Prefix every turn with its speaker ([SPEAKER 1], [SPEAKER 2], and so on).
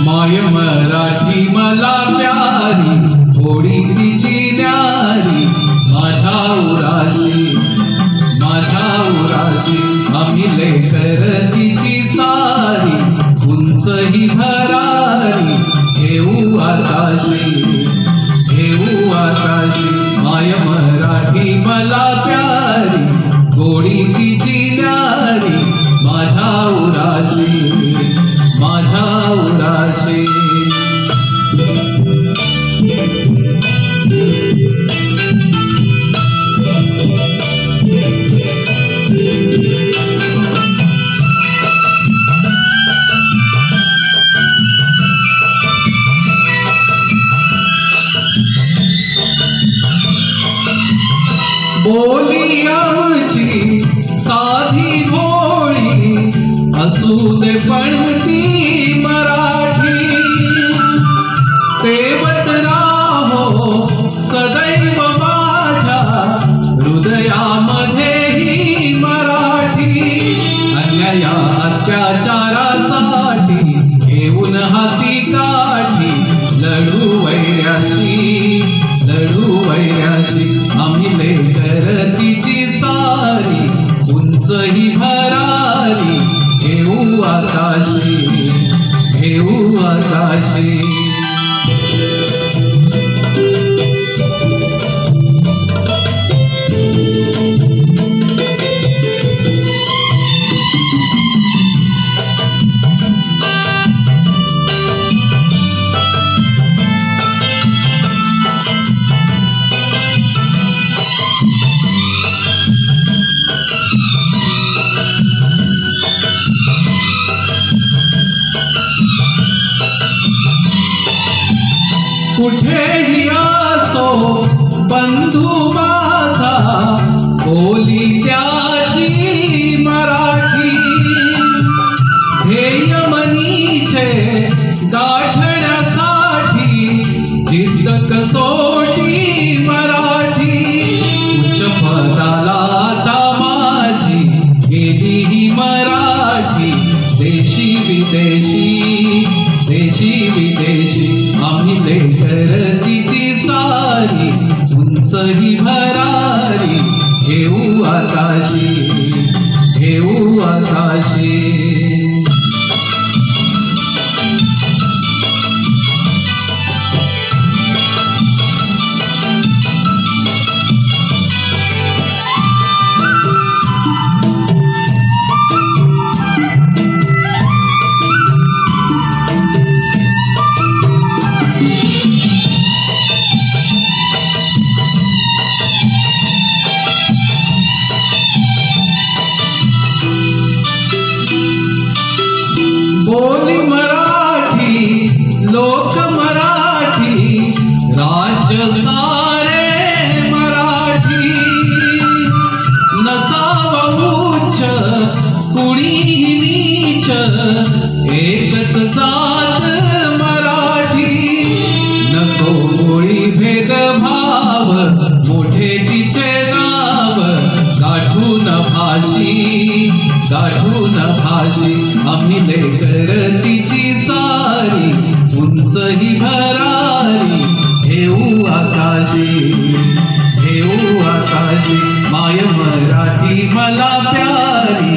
[SPEAKER 1] माय मराठी मला प्यारी, गोडी तिची न्यारी, माझ्या उराशी आम्ही लेकर तिची सारी, उंच ही भरारी घेऊ आकाशी, माय मराठी मला प्यारी, गोडी तिची न्यारी, माझ्या उराशी. बोली आमची साधी भोळी, असू दे पण ती मराठी, तेवत राहो सदैव माझ्या हृदयामध्ये ही मराठी. अन्याया अत्याचारासाठी घेऊन हाती काठी, लढू वैऱ्याशी आम्ही लेकर तिची सारी, उंच ही भरारी घेऊ आकाशी. कुठेही असो बंधू माझा, बोली त्याची मराठी, ध्येय मनीचे गाठण्यासाठी जिद्द कसोटी मराठी. उच्च पदाला आता माझी गेली ही मराठी, देशी विदेशी आम्ही लेकर तिची सारी, उंच ही भरारी घेऊ आकाशी. बोली मराठी, लोक मराठी, राज्य सारे मराठी, नसावं उच्च कुणीही नीच, एकच जात मराठी. नको गोळी भेदभाव, मोठे तिचे नाव, गाठून भाषी आम्ही लेकर तिची सारी, उंच ही भरारी घेऊ आकाशी. माय मराठी मला प्यारी,